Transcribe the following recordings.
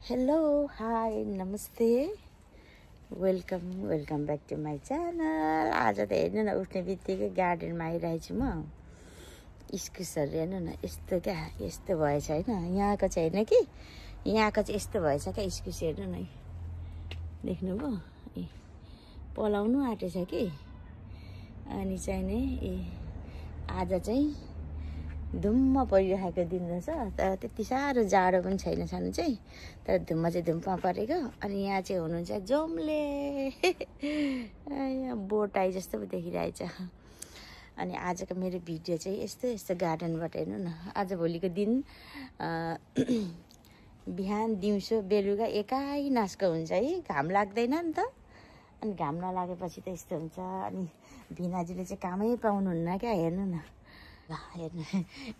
Hello hi नमस्ते welcome back to my channel. आज त हेर्नु न उठ्ने बित्तिकै गार्डनमा आइरहेको छु म। इस्कुसहरू हेर्नु न यस्तो क्या यस्तो भएछ होइन, यहाँको चाहिँ होइन कि यहाँको चाहिँ यस्तो भएछ क्या इस्कुस। हेर्नु न देख्नुभयो ए पलाउनु आँटेछ कि। अनि चाहिँ नि आज चाहिँ धुम्म परिरहेको दिन रहेछ, तर त्यति साह्रो जाडो पनि छैन सानो चाहिँ, तर धुम्म चाहिँ धुम्म परेको। अनि यहाँ चाहिँ हुनुहुन्छ जमले बोटाई जस्तो पो देखिरहेछ। अनि आजको मेरो भिडियो चाहिँ यस्तो गार्डनबाट हेर्नु न। आज भोलिको दिन बिहान दिउँसो बेलुका एकै नासको हुन्छ है, घाम लाग्दैन नि त। अनि घाम नलागेपछि त यस्तो हुन्छ। अनि भिनाजीले चाहिँ कामै पाउनुहुन्न क्या। हेर्नु न हेर्नु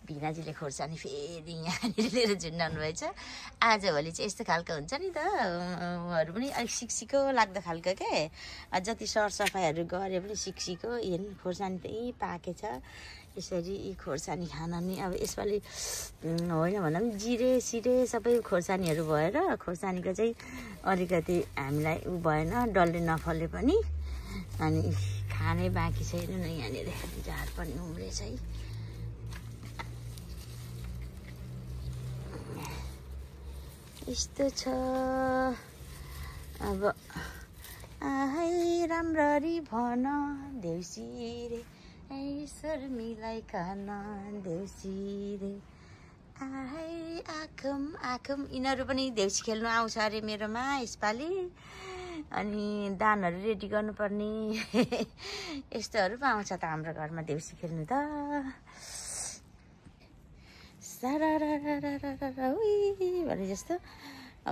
भिनाजीले खोर्सानी फेरि यहाँनिर लिएर झुन्डाउनु भएछ। आजभोलि चाहिँ यस्तो खालको हुन्छ नि त, उहाँहरू पनि अलिक सिक्सिको लाग्दो खालको क्या। जति सरसफाइहरू गरे पनि सिक्सिको। हेर्नु खोर्सानी त यी पाकेछ। यसरी यी खोर्सानी खान नि अब यसपालि होइन भन्दा पनि जिरे सिरे सबै खोर्सानीहरू भएर खोर्सानीको चाहिँ अलिकति हामीलाई ऊ भएन, डल्ले नफले पनि। अनि खानै बाँकी छ। हेर्नु न यहाँनिर झार पनि उम्रेछ है। यस्तो छ अब। आहै राम्ररी भन देउसी रे, ईश्वर मिलाइकन देउसी रे। आहै आखम आखम। यिनीहरू पनि देउसी खेल्नु आउँछ अरे मेरोमा यसपालि। अनि दानहरू रेडी गर्नुपर्ने यस्तोहरू पो आउँछ त हाम्रो घरमा देउसी खेल्नु त। सारा उही भने जस्तो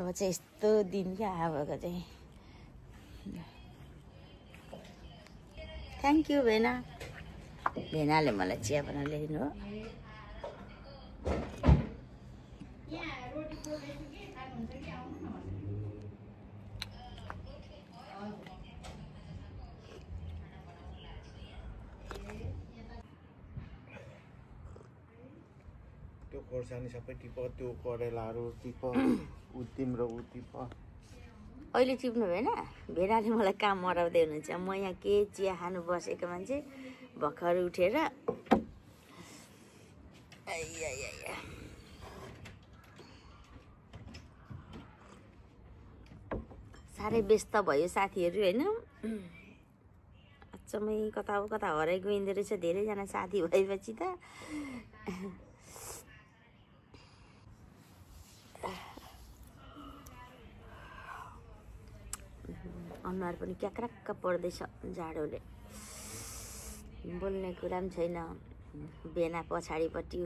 अब चाहिँ यस्तो दिन क्या आबको चाहिँ। Thank you भेना। भेनाले मलाई चिया बनाएर ल्याइदिनु हो। त्यो खोर्सानी सबै टिप, त्यो करेलाहरू टिप, ऊ तिम्रो ऊ टिप। अहिले टिप्नु भएन। भेनाले मलाई काम मराउँदै हुनुहुन्छ। म यहाँ के चिया खानु बसेको मान्छे भर्खर उठेर। साह्रै व्यस्त भयो साथीहरू होइन। अचम्मै कता कता हराइ गइँदो रहेछ धेरैजना साथी भएपछि त। अनुहार पनि क्याक्रक्क पर्दैछ जाडोले। बोल्ने कुरा पनि छैन। बेना पछाडिपट्टि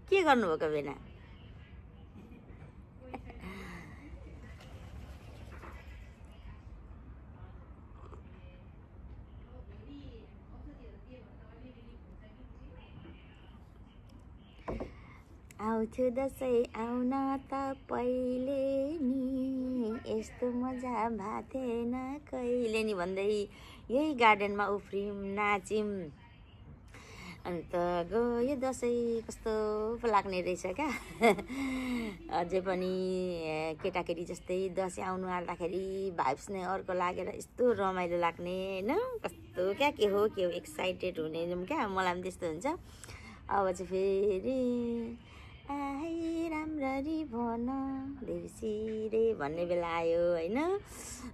के गर्नुभएको बेना? आउँछु दसैँ आउन त पहिले नि, यस्तो मजा भाथेन कहिले नि भन्दै यही गार्डनमा उफ्रियौँ नाच्यौँ। अन्त गयो दसैँ। कस्तो पो लाग्ने रहेछ क्या। अझै पनि केटाकेटी जस्तै दसैँ आउनु आँट्दाखेरि भाइब्स नै अर्को लागेर यस्तो रमाइलो लाग्ने होइन। कस्तो क्या के हो एक्साइटेड हुने क्या। मलाई पनि त्यस्तो हुन्छ। अब चाहिँ फेरि आहै राम्ररी भन देउसी रे भन्ने बेला आयो होइन।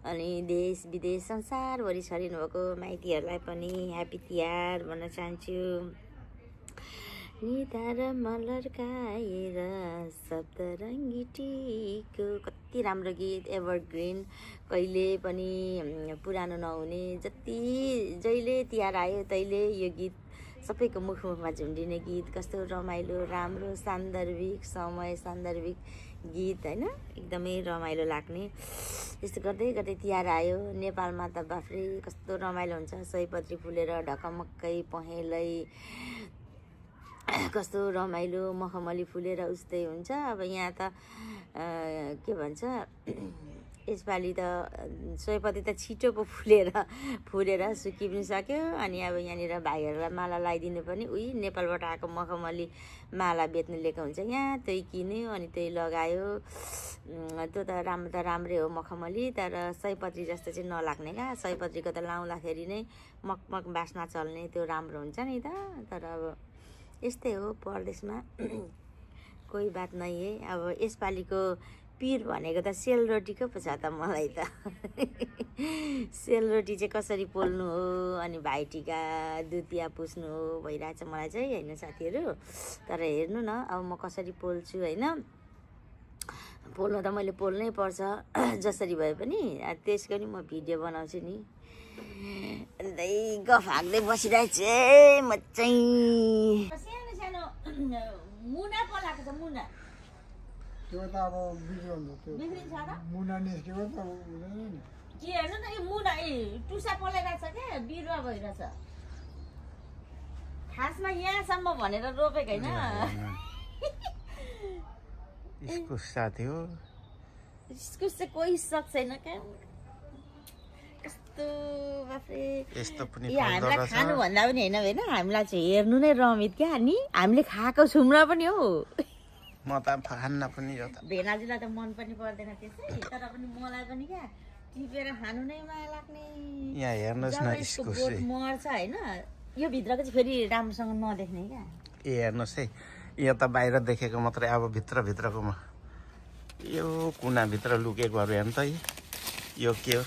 अनि देश विदेश संसारभरि छरिनु भएको माइतीहरूलाई पनि ह्याप्पी तिहार भन्न चाहन्छु। निधार मलर्काएर सप्तरङ्गी टिको। कति राम्रो गीत, एभरग्रिन, कहिले पनि पुरानो नहुने। जहिले तिहार आयो तहिले यो गीत सबैको मुखमा झुन्डिने गीत। कस्तो रमाइलो राम्रो सान्दर्भिक समय सान्दर्भिक गीत होइन। एकदमै रमाइलो लाग्ने। त्यस्तो गर्दै गर्दै तिहार आयो। नेपालमा त बाफ्रे कस्तो रमाइलो हुन्छ। सयपत्री फुलेर ढकमक्कै पहेँलै कस्तो रमाइलो। मखमली फुलेर उस्तै हुन्छ। अब यहाँ त के भन्छ यसपालि त सयपत्री त छिटो पो फुलेर सुकि पनि सक्यो। अनि अब यहाँनिर भाइहरूलाई माला लगाइदिनु पनि उही नेपालबाट आएको मखमली माला बेच्नु लिएको हुन्छ यहाँ। त्यही किन्यो अनि त्यही लगायो। त्यो त राम्रै हो मखमली, तर सयपत्री जस्तो चाहिँ नलाग्ने क्या। सयपत्रीको त लाउँदाखेरि नै मकमक बास्ना चल्ने त्यो राम्रो हुन्छ नि त। तर अब यस्तै हो परदेशमा, कोही बात नै है। अब यसपालिको पिर भनेको त सेलरोटीको पो छ त मलाई त। सेलरोटी चाहिँ कसरी पोल्नु हो, अनि भाइटिका दुतिया पुस्नु हो भइरहेछ मलाई चाहिँ होइन साथीहरू। तर हेर्नु न अब म कसरी पोल्छु होइन। पोल्नु त मैले पोल्नै पर्छ जसरी भए पनि, त्यसको नि म भिडियो बनाउँछु नि। अन्त गफ हाँक्दै बसिरहेको छु है म चाहिँ। सानो सानो मुना पलाएको छ, मुना त्यो त अब बिग्रिन्छ त मुना निस्केको त हुँदैन नि। के हेर्नु न यो मुना टुसा पलाइरहेछ क्या, बिरुवा भइरहेछ। खासमा यहाँसम्म भनेर रोपेको होइन, इस्कुस साथी हो। इस्कुस चाहिँ कोही सक्दैन क्या, कस्तो बाफ्रे। यस्तो पनि हामीलाई खानु भन्दा पनि होइन, हामीलाई चाहिँ हेर्नु नै रमित क्या नि। हामीले खाएको छौँ र पनि हो। म त खान्न पनि हो त। भेनाजुलाई त मन पनि पर्दैन त्यसै, तर पनि मलाई पनि क्या टिपेर खानु नै माया लाग्ने। यहाँ हेर्नुहोस् न इस्कुस मर्छ होइन, यो भित्रको चाहिँ फेरि राम्रोसँग नदेख्ने क्या। हेर्नुहोस् है, यो त बाहिर देखेको मात्रै, अब भित्रकोमा यो कुनाभित्र लुकेकोहरू हेर्नु त। यो के हो,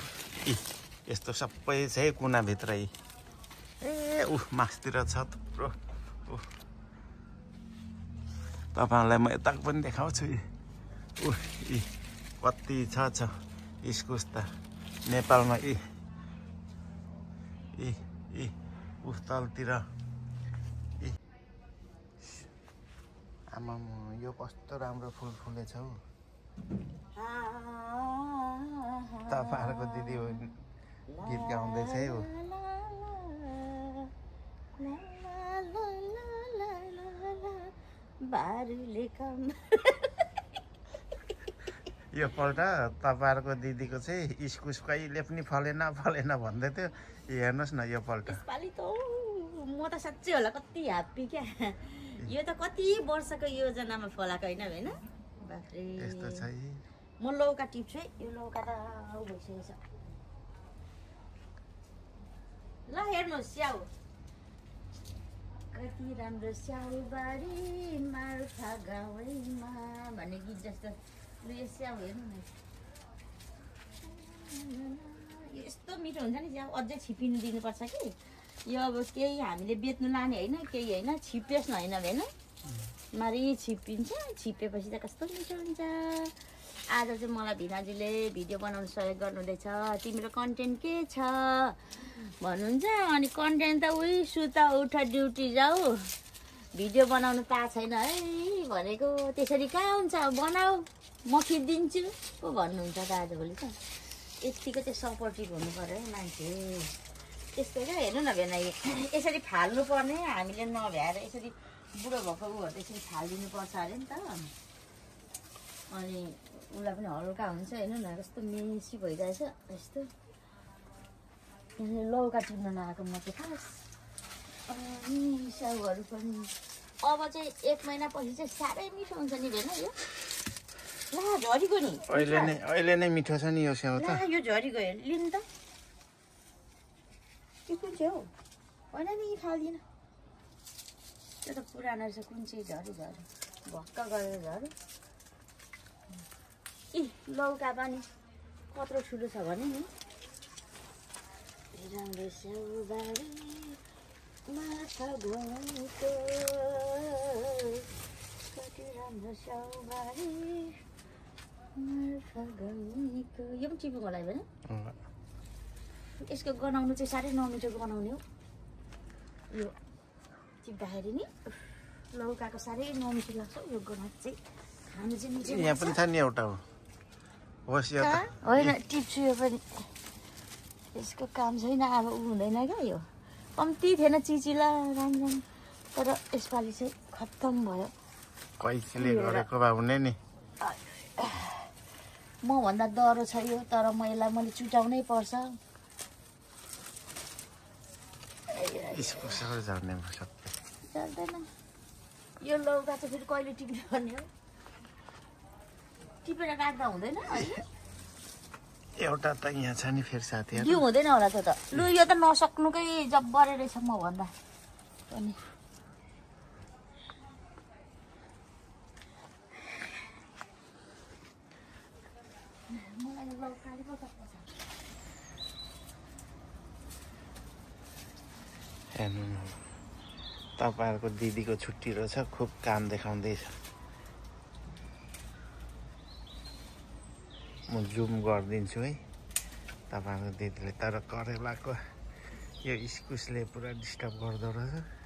यस्तो सबै छ है कुनाभित्र। ए मासतिर छ थुप्रो। तपाईँहरूलाई म यता पनि देखाउँछु। कति छ इस्कुस त नेपालमा। तलतिर आमा यो कस्तो राम्रो फुल फुलेछ हौ। तपाईँहरूको दिदी गीत गाउँदैछ है हो। यो पल्ट तपाईँहरूको दिदीको चाहिँ इस्कुस कहिले पनि फलेन भन्दै थियो। हेर्नुहोस् न यो पल्ट। यसपालि त म त साँच्चै होला कति ह्याप्पी क्या। यो त कति वर्षको योजनामा फलाएको होइन बाफ्रे। यस्तो छ है। म लौका टिप्छु है, यो लौका त भइसकेको छ। ल हेर्नुहोस् स्याउ, कति राम्रो स्याउ बारी मार्फा गाउँमा भन्ने गीत जस्तो। यो स्याउ हेर्नु न, यस्तो मिठो हुन्छ नि स्याउ। अझै छिपिनु दिनुपर्छ कि यो। अब केही हामीले बेच्नु लाने होइन, केही होइन, छिपेस् न होइन होइन, मारी छिपिन्छ। छिपेपछि त कस्तो मिठो हुन्छ। आज चाहिँ मलाई भिनाजुले भिडियो बनाउनु सहयोग गर्नुहुँदैछ। तिम्रो कन्टेन्ट के छ भन्नुहुन्छ, अनि कन्टेन्ट त उही सुता उठ ड्युटी जाऊ, भिडियो बनाउनु पाएको छैन है भनेको। त्यसरी कहाँ हुन्छ, बनाऊ म खिचिदिन्छु पो भन्नुहुन्छ त आजभोलि त। यतिको चाहिँ सपोर्टिभ हुनु पर्यो है मान्छे। त्यस्तो क्या हेर्नु न भेना, यसरी फाल्नु पर्ने हामीले नभ्याएर यसरी बुढो भएको उहरू यसरी फालिदिनु पर्छ अरे नि त। अनि उसलाई पनि हल्का हुन्छ। हेर्नु न कस्तो मेसी भइरहेछ यस्तो। लौका टिप्न नआएको म चाहिँ खास। अनि स्याउहरू पनि अब चाहिँ 1 महिनापछि चाहिँ साह्रै मिठो हुन्छ नि भेना यो। ला झरीको नि, अहिले नै मिठो छ नि यो स्याउ त। यो झरीको लिनु त। के कुन चाहिँ हौ, होइन नि फाल्दिनँ। त्यो त पुरानो रहेछ, कुन चाहिँ झरी भक्क गरेर झऱ्यो। लौका पनि कत्रो ठुलो छ भने नि। राम्रो स्याउबारी माछा घुमको, कति राम्रो स्याउबारी माछा घुमको। यो पनि टिपेको होला भने यसको गनाउनु चाहिँ साह्रै नमिठो गनाउने हो। यो टिप्दाखेरि नि लौकाको साह्रै नमिठो लाग्छ यो गनाउनु चाहिँ। खानु चाहिँ मिठो यहाँ पनि छ नि एउटा हो। होस् यो त होइन, टिप्छु यो पनि। यसको काम छैन अब, उ हुँदैन क्या। यो कम्ती थिएन चिचिला राम्रो, तर यसपालि चाहिँ खत्तम भयो। कैसीले गरेको भए हुने नि। मभन्दा डह्रो छ यो, तर मैले चुटाउनै पर्छ। इस्कुसहरू झर्ने झर्दैन यो लौका चाहिँ फेरि कहिले टिप्नु पर्ने हो। टिपेर काट्दा हुँदैन अहिले एउटा त यहाँ छ नि फेरि साथीहरू यो हुँदैन होला त लु यो त नसक्नुकै जब्बरे रहेछ म भन्दा पनि हेर्नु न तपाईँहरूको दिदीको छुट्टी रहेछ खुब काम देखाउँदैछ म जुम गरिदिन्छु है तपाईँहरूको दिदीले तर करेलाको यो इस्कुसले पुरा डिस्टर्ब गर्दो रहेछ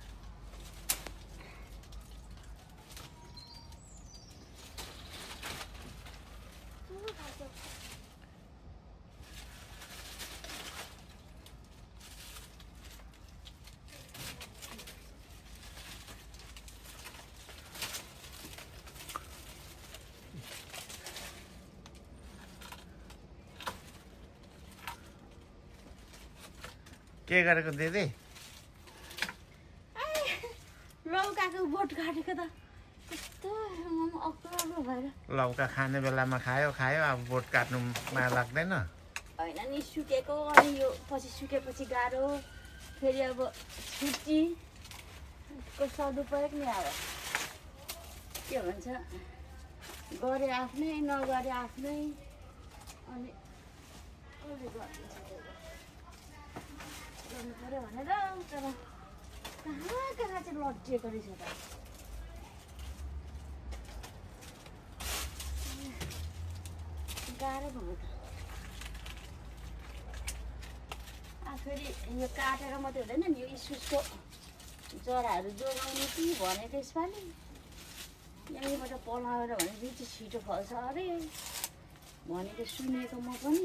के गरेको दिदी लौकाको बोट काटेको त कस्तो अप्ठ्यारो भएर लौका खाने बेलामा खायो अब बोट काट्नुमा लाग्दैन होइन नि सुकेको अनि यो पछि सुकेपछि गाह्रो फेरि अब छुट्टीको सदुपयोग नि अब के भन्छ गरे आफ्नै नगरे आफ्नै अनि कसले गरिदिन्छ गर्नु पऱ्यो भनेर तर कहाँ चाहिँ लट्टिएको रहेछ त गाह्रो भयो त फेरि यो काटेर मात्रै हुँदैन नि यो इस्कुसको जराहरू जोगाउनु कि भने त्यसपालि यहीँबाट पलाएर भने चाहिँ छिटो फल्छ अरे भनेको सुनेको म पनि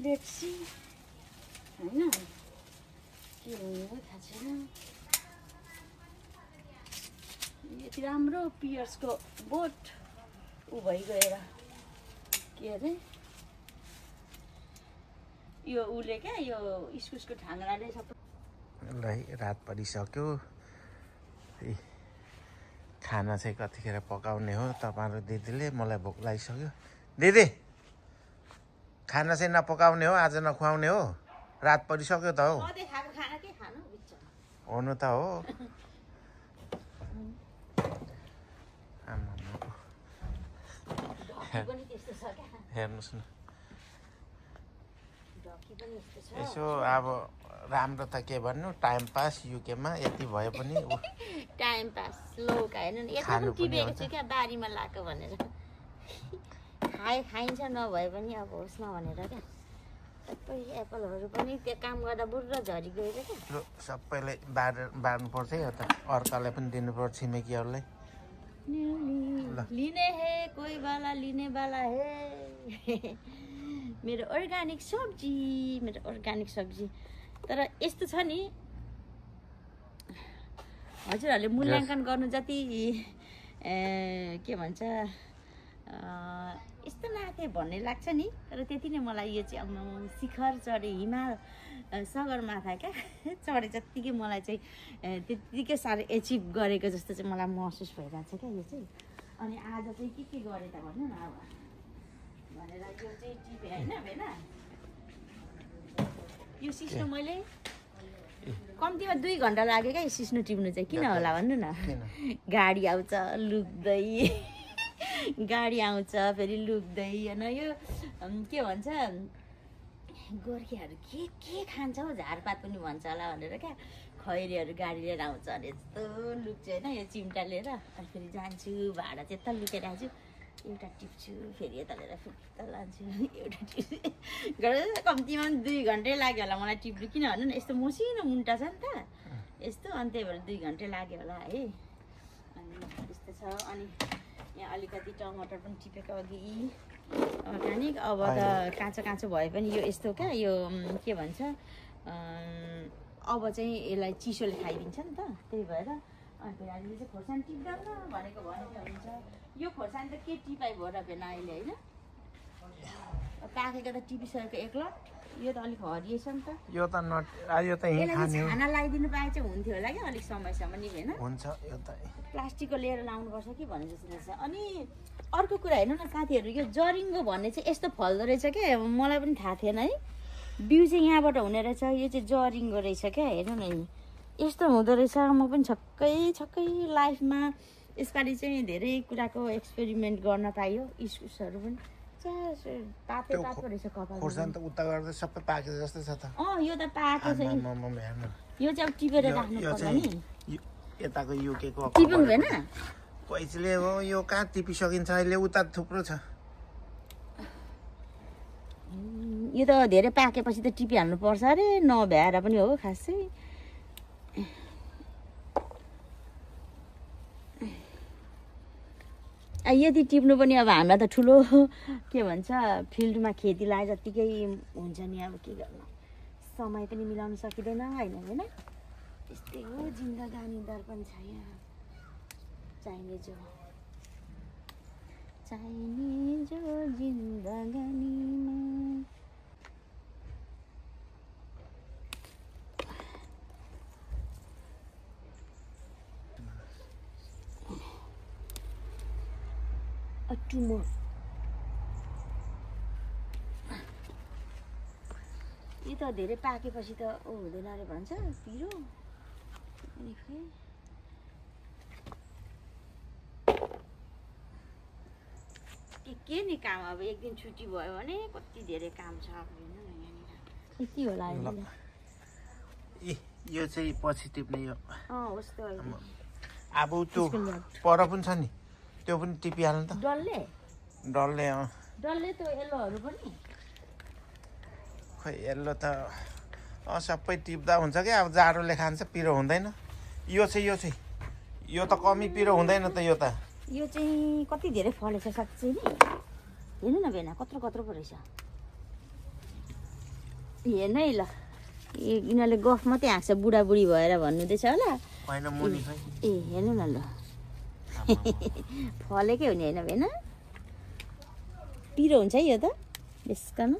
लेट्सी होइन के हुने हो थाहा छैन यति राम्रो पियर्सको बोट ऊ भइगएर के अरे यो उले क्या यो इस्कुसको ठाङ्राले सबै ल रात परिसक्यो खाना चाहिँ कतिखेर पकाउने हो तपाईँहरू दिदीले मलाई भोक लागिसक्यो दिदी खाना चाहिँ नपकाउने हो आज नखुवाउने हो रात परिसक्यो त हौ हुनु त हो हेर्नुहोस् न यसो अब राम्रो त के भन्नु टाइम पास युकेमा यति भए पनि टाइम पास लौका हेर्नु नि यता पनि टिपेको छु क्या बारीमा लगाएको भनेर खाइन्छ नभए पनि अब होस् न भनेर क्या सबै एप्पलहरू पनि त्यो काम गर्दा बुर्र झरी गएर क्या सबैले बार्नुपर्छ है त अर्कालाई पनि दिनुपर्छ छिमेकीहरूलाई लिने हे कोही बाला लिने बाला हे मेरो अर्ग्यानिक सब्जी तर यस्तो छ नि हजुरहरूले मूल्याङ्कन गर्नु जति के भन्छ यस्तो नाथे भन्ने लाग्छ नि तर त्यति नै मलाई यो चाहिँ अब शिखर चढे हिमाल सगरमाथा क्या चढे जत्तिकै मलाई चाहिँ त्यत्तिकै साह्रो एचिभ गरेको जस्तो चाहिँ मलाई महसुस भइरहेको छ क्या यो चाहिँ अनि आज चाहिँ के गरेँ त भन्नु न अब भनेर यो चाहिँ टिपेँ होइन भेना यो सिस्नो मैले कम्तीमा 2 घन्टा लाग्यो क्या यो सिस्नो टिप्नु चाहिँ किन होला भन्नु न गाडी आउँछ लुक्दै गाडी आउँछ फेरि लुक्दै होइन यो के भन्छ गोर्खेहरू के खान्छ हौ झारपात पनि भन्छ होला भनेर क्या खैरीहरू गाडी लिएर आउँछ अरे यस्तो लुक्छु होइन यो चिम्टा लिएर अनि फेरि जान्छु भाडा चाहिँ यता लुकेर आउँछु एउटा टिप्छु फेरि यता लिएर फिर्ता लान्छु एउटा टिप्छु गरेर कम्तीमा 2 घन्टै लाग्यो होला मलाई टिप्नु किन भन्नु न यस्तो मसिनो मुन्टा छ नि त यस्तो अनि त्यही भएर 2 घन्टै लाग्यो होला है अनि यस्तो छ अनि यहाँ अलिकति टमाटर पनि टिपेको अघि अर्ग्यानिक अब त काँचो भए पनि यो यस्तो क्या यो के भन्छ अब चाहिँ यसलाई चिसोले खाइदिन्छ नि त त्यही भएर अनि फेरि अहिले चाहिँ खोर्सानी टिप्दा भनेको हुन्छ यो खोर्सानी त के टिपाइ भयो र भेना अहिले होइन पाकेको त टिपिसकेको 1 लट यो त अलिक हरिएछ नि त यो त नट यो त यहीँ यसलाई खाने हो खाना लगाइदिनु पाए चाहिँ हुन्थ्यो होला क्या अलिक समयसम्म नि होइन हुन्छ यो त प्लास्टिकको लिएर लाउनुपर्छ कि भने जस्तो लाग्छ अनि अर्को कुरा हेर्नु न साथीहरू यो जरिङ्गो भन्ने चाहिँ यस्तो फल्दो रहेछ क्या मलाई पनि थाहा थिएन है बिउ चाहिँ यहाँबाट हुने रहेछ यो चाहिँ जरिङ्गो रहेछ क्या हेर्नु न यस्तो हुँदो रहेछ म पनि छक्कै लाइफमा यसपालि चाहिँ धेरै कुराको एक्सपेरिमेन्ट गर्न पाइयो इस्कुसहरू पनि तातो रहेछ कपाल खोर्सानी त उता गर्दा सबै पाके जस्तो छ त यो त पाएको छ हेर्नु यो चाहिँ अब टिपेर राख्नु पर्छ नि यताको युकेको टिप्नु भएन कैचले हो यो कहाँ टिपिसकिन्छ अहिले उता थुप्रो छ यो त धेरै पाकेपछि त टिपिहाल्नु पर्छ अरे नभ्याएर पनि हो खासै यदि टिप्नु पनि अब हामीलाई त ठुलो के भन्छ फिल्डमा खेती लाए जत्तिकै हुन्छ नि अब के गर्नु समय पनि मिलाउन सकिँदैन होइन यस्तै हो जिन्दगानी दर्पण छाया चाहिने जो जिन्दगानीमा टुमोर यो त धेरै पाकेपछि त हुँदैन अरे भन्छ पिरो के नि काम अब एक दिन छुट्टी भयो भने कति धेरै काम छ यहाँनिर यति होला यो चाहिँ पछि टिप्ने यो होस् त अब त्यो पर पनि छ नि त्यो पनि टिपिहाल्नु त डल्ले त यल्लोहरू पनि खै यल्लो त सबै टिप्दा हुन्छ क्या अब जाडोले खान्छ पिरो हुँदैन यो त कमी पिरो हुँदैन त यो चाहिँ कति धेरै फलेछ साँच्चै नि हेर्नु न बेना कत्रो पो रहेछ हेर्नु है ल यिनीहरूले गफ मात्रै हाँक्छ बुढाबुढी भएर भन्नुहुँदैछ होला ए हेर्नु न ल फलेकै हो नि होइन बेना पिरो हुन्छ है यो त बेसकन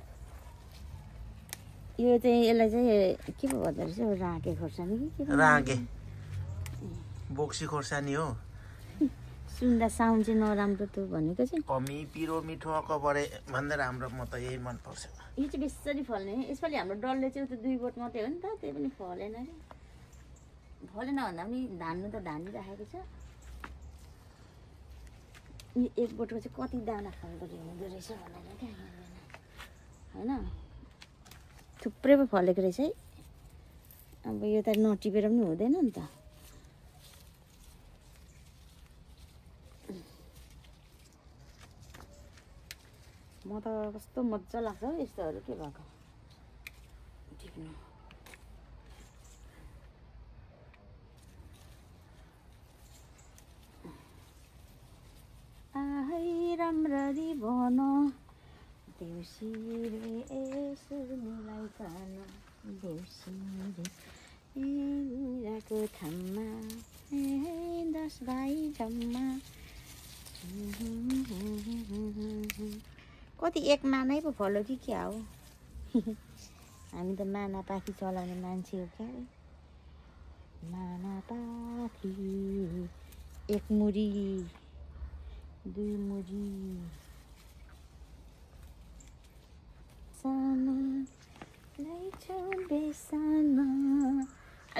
यो चाहिँ यसलाई चाहिँ के पो भन्दो रहेछ राँके खोर्सानी कि राँके बोक्सी खोर्सानी हो सुन्दा साउन्ड चाहिँ नराम्रो त भनेको चाहिँ कमी पिरो मिठो अकबरे भन्दा राम्रो म त यही मनपर्छ यो चाहिँ बेसरी फल्ने यसपालि हाम्रो डल्ले चाहिँ त 2 बोट मात्रै हो नि त त्यही पनि फलेन अरे फलेन भन्दा पनि धान्नु त धानिराखेको छ एक बोटको चाहिँ कति दाना फल्दो हुँदो रहेछ भनेर क्या होइन थुप्रै पो फलेको रहेछ है अब यो त नटिपेर पनि हुँदैन नि त म त कस्तो मजा लाग्छ हौ यस्तोहरू के भएको टिप्नु आहै राम्ररी भन देउसी रे यसो मिलाइकन देउसी रे मिराको थाममा 10 भाइ जम्मा कति एक मानै पो फल्यो कि क्या हो हामी त माना पाखी चलाउने मान्छे हो क्या माना पाखी 1 मुरी 2 मुरी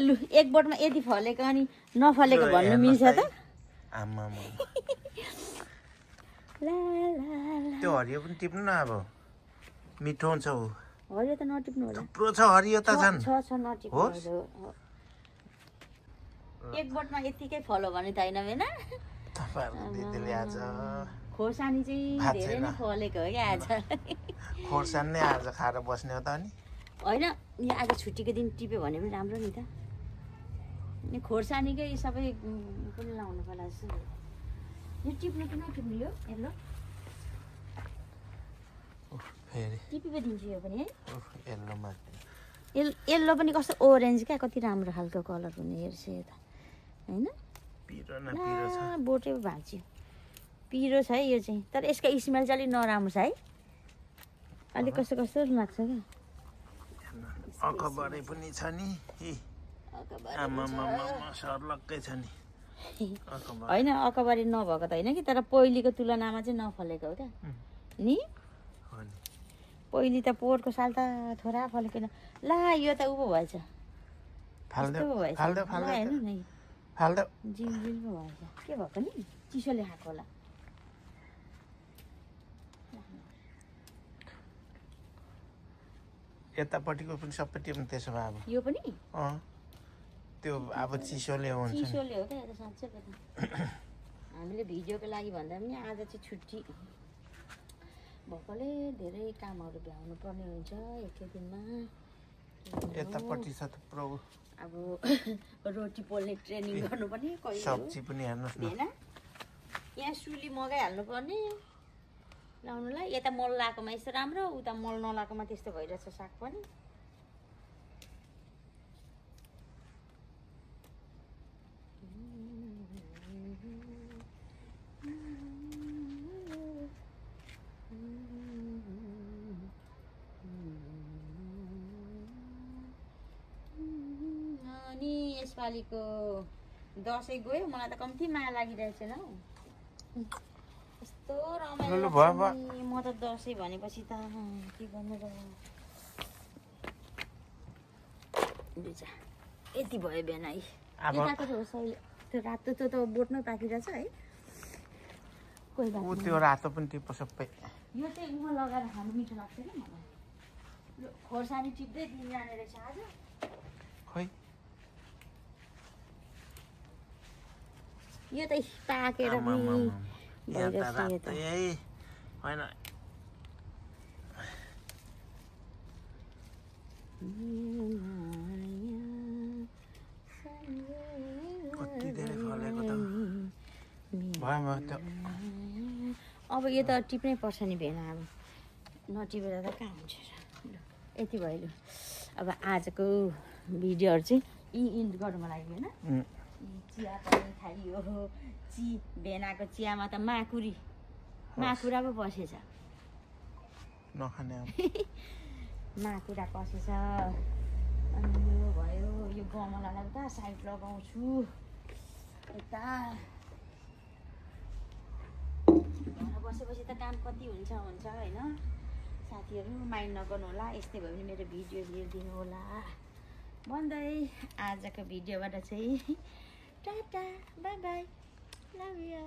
लु एक बोटमा यति फलेको अनि नफलेको भन्नु मिल्छ त त्यो हरियो पनि टिप्नु न अब मिठो हुन्छ हरियो त नटिप्नु होला थुप्रो छ हरियो त छन् छ नटिप्नु एक बोटमा यतिकै फल्यो भने त होइन बेना दिदीले आज खोर्सानी चाहिँ धेरै नै फलेको हो क्या आज खोर्सानी नै आज खाएर बस्ने हो त अनि होइन यो आज छुट्टीको दिन टिप्यो भने पनि राम्रो नि त अनि खोर्सानीकै सबै पनि लाउनु पर्ला जस्तो यो टिप्नु कि नटिप्नु यो हेर्नु टिपी पो दिन्छु यो पनि है येल्लो पनि कस्तो ओरेन्ज क्या कति राम्रो खालको कलर हुने हेर्छ यो त होइन बोटे भाग्छु पिरो छ है यो चाहिँ तर यसको स्मेल चाहिँ अलिक नराम्रो छ है अलिक कस्तो लाग्छ क्या अखबारै पनि छ नि आमामामा सर्लक्कै छ नि अखबार होइन अकबारी नभएको त होइन कि तर पहिलेको तुलनामा चाहिँ नफलेको हो क्या नि हो नि पहिले त पोहोरको साल त थोरा फलेको ला यो त उँभो भएछ फाल्देऊ भएछ फाल्देऊ ला, फाल्देऊ हेर्नु नि फाल्देऊ जिउ पो भएछ के भएको नि चिसोले खाएको होला यतापट्टिको पनि सबै टिप्नु त्यसो भए अब यो पनि त्यो अब चिसोले हुन्छ नि। चिसोले हो क्या साँच्चै पनि हामीले भिडियोको लागि भन्दा पनि आज चाहिँ छुट्टी भएकोले धेरै कामहरू भ्याउनु पर्ने हुन्छ एकै दिनमा यतापट्टि छ थुप्रो अब रोटी पोल्ने ट्रेनिङ गर्नुपर्ने कहिले सब्जी पनि हेर्नुहोस् न होइन यहाँ सुली मगाइहाल्नु पर्ने लाउनुलाई यता मल लगाएकोमा यस्तो राम्रो उता मल नलाएकोमा त्यस्तो भइरहेछ साग पनि अनि यसपालिको दसैँ गयो मलाई त कम्ती माया लागिरहेको छैन हौ यस्तो रमाइलो लु, लाग्छ भयो, नि। म त दसैँ भनेपछि त के गर्नु र बिचा यति भयो बिहान है यताको त सही त्यो रातो त्यो त बोटमै पाकिरहेछ है कोही बात ऊ नहीं। त्यो रातो पनि टिप्छ सबै यो चाहिँ उमा लगाएर खानु मिठो लाग्छ क्या मलाई यो खोर्सानी टिप्दै दिन जाने रहेछ आज खोइ यो त पाकेर पनि यहाँ त भइरहेछ यो त रातै होइन कति धेरै फलेको त भयो त्यो अब यो त टिप्नै पर्छ नि भेना अब नटिपेर त कहाँ हुन्छ र लु, यति भयो लु अब आजको भिडियोहरू चाहिँ इन्ड गर्नुको लागि होइन चिया पनि खाइयो भेनाको चियामा त माकुरा पो पसेछ नखाने अब माकुरा पसेछ अनि यो भयो यो गमलालाई उता साइड लगाउँछु यता घरमा बसेपछि त काम कति हुन्छ होइन साथीहरू माइन्ड नगर्नु होला यस्तै भयो भने मेरो भिडियो हेरिदिनु होला भन्दै आजको भिडियोबाट चाहिँ tata bye by love you